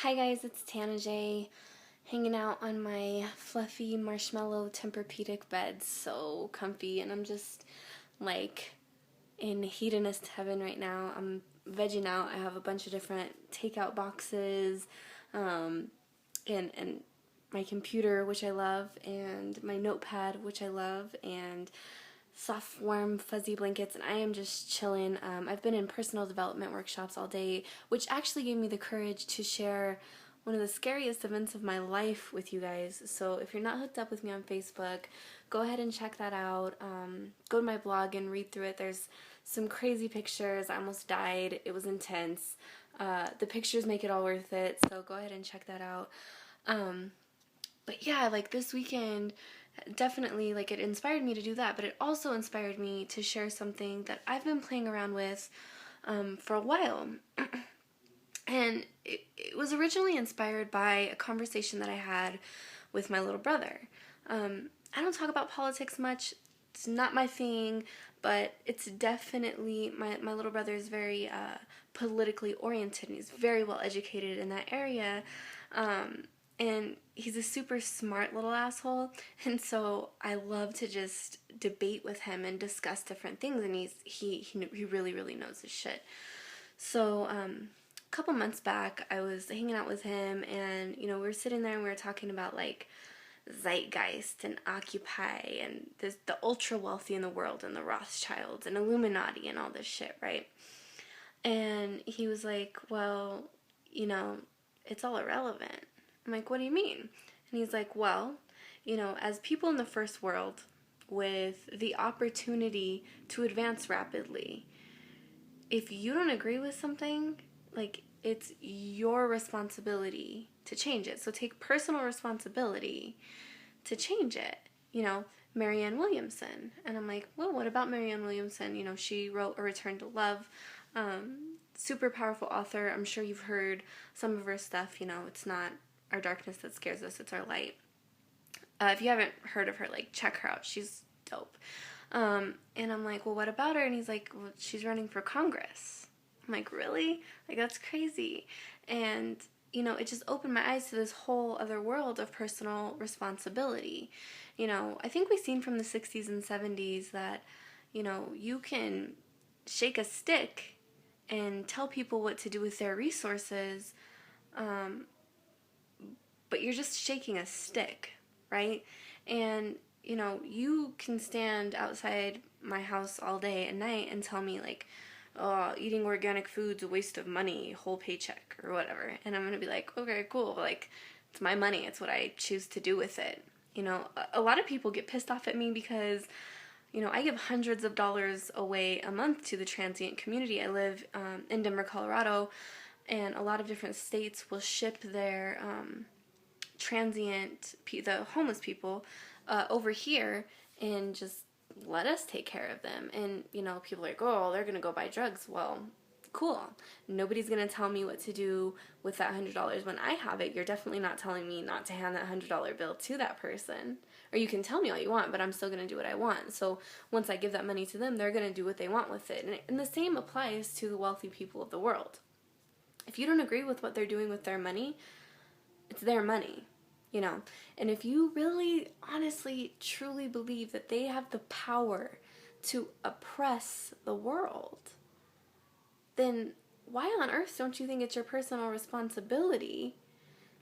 Hi guys, it's Tana J, hanging out on my fluffy marshmallow Tempur-Pedic bed, so comfy, and I'm just like in hedonist heaven right now. I'm vegging out. I have a bunch of different takeout boxes, and my computer, which I love, and my notepad, which I love, and soft, warm, fuzzy blankets, and I am just chilling. I've been in personal development workshops all day, which actually gave me the courage to share one of the scariest events of my life with you guys. So if you're not hooked up with me on Facebook, go ahead and check that out. Go to my blog and read through it. There's some crazy pictures. I almost died. It was intense. The pictures make it all worth it, so go ahead and check that out. But yeah, like this weekend, definitely, like, it inspired me to do that, but it also inspired me to share something that I've been playing around with for a while. And it was originally inspired by a conversation that I had with my little brother. I don't talk about politics much. It's not my thing, but it's definitely, my little brother is very politically oriented, and he's very well educated in that area. And he's a super smart little asshole, and so I love to just debate with him and discuss different things, and he really, really knows his shit. So, a couple months back, I was hanging out with him, and, we were sitting there and we were talking about, like, Zeitgeist and Occupy and the ultra wealthy in the world and the Rothschilds and Illuminati and all this shit, right? And he was like, well, it's all irrelevant. I'm like, what do you mean? And he's like, well, as people in the first world with the opportunity to advance rapidly, if you don't agree with something, like, it's your responsibility to change it. So take personal responsibility to change it. Marianne Williamson. And I'm like, well, what about Marianne Williamson? She wrote A Return to Love. Super powerful author. I'm sure you've heard some of her stuff. It's not our darkness that scares us, it's our light. If you haven't heard of her, like, check her out. She's dope. And I'm like, well, what about her? And he's like, well, she's running for Congress. I'm like, really? Like, that's crazy. And, it just opened my eyes to this whole other world of personal responsibility. I think we've seen from the 60s and 70s that, you can shake a stick and tell people what to do with their resources, but you're just shaking a stick, right? And, you can stand outside my house all day and night and tell me, like, oh, eating organic food's a waste of money, whole paycheck, or whatever. And I'm going to be like, okay, cool. Like, it's my money. It's what I choose to do with it. A lot of people get pissed off at me because, I give hundreds of dollars away a month to the transient community. I live in Denver, Colorado, and a lot of different states will ship their the homeless people over here and just let us take care of them. And, people are like, oh, they're going to go buy drugs. Well, cool. Nobody's going to tell me what to do with that $100 when I have it. You're definitely not telling me not to hand that $100 bill to that person. Or you can tell me all you want, but I'm still going to do what I want. So once I give that money to them, they're going to do what they want with it. And the same applies to the wealthy people of the world. If you don't agree with what they're doing with their money, it's their money. And if you really, honestly, truly believe that they have the power to oppress the world, then why on earth don't you think it's your personal responsibility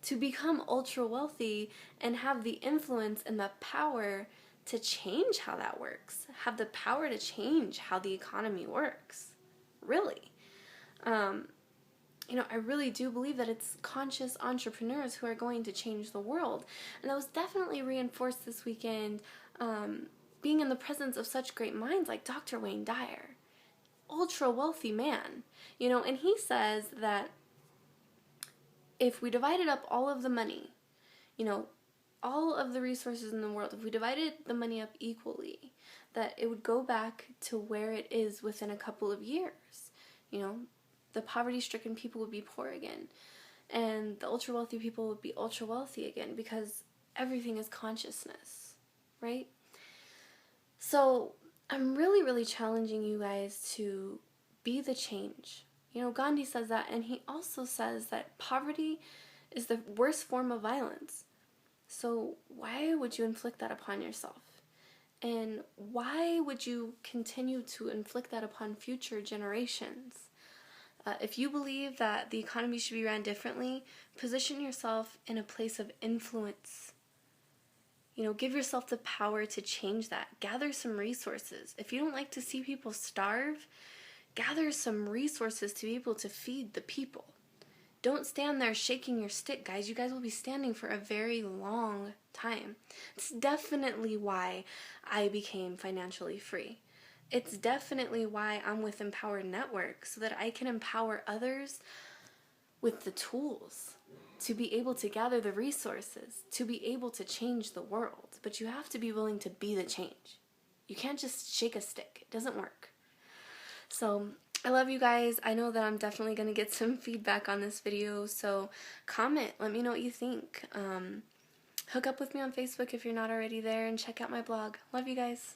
to become ultra wealthy and have the influence and the power to change how that works, have the power to change how the economy works? Really. I really do believe that it's conscious entrepreneurs who are going to change the world. And that was definitely reinforced this weekend, being in the presence of such great minds like Dr. Wayne Dyer. Ultra wealthy man. And he says that if we divided up all of the money, all of the resources in the world, if we divided the money up equally, that it would go back to where it is within a couple of years. The poverty-stricken people would be poor again, and the ultra-wealthy people would be ultra-wealthy again, because everything is consciousness, right? So I'm really, really challenging you guys to be the change. Gandhi says that, and he also says that poverty is the worst form of violence. So why would you inflict that upon yourself? And why would you continue to inflict that upon future generations? If you believe that the economy should be ran differently, position yourself in a place of influence. Give yourself the power to change that. Gather some resources. If you don't like to see people starve, gather some resources to be able to feed the people. Don't stand there shaking your stick, guys. You guys will be standing for a very long time. It's definitely why I became financially free. It's definitely why I'm with Empower Network, so that I can empower others with the tools to be able to gather the resources, to be able to change the world. But you have to be willing to be the change. You can't just shake a stick. It doesn't work. So I love you guys. I know that I'm definitely going to get some feedback on this video, so comment. Let me know what you think. Hook up with me on Facebook if you're not already there, and check out my blog. Love you guys.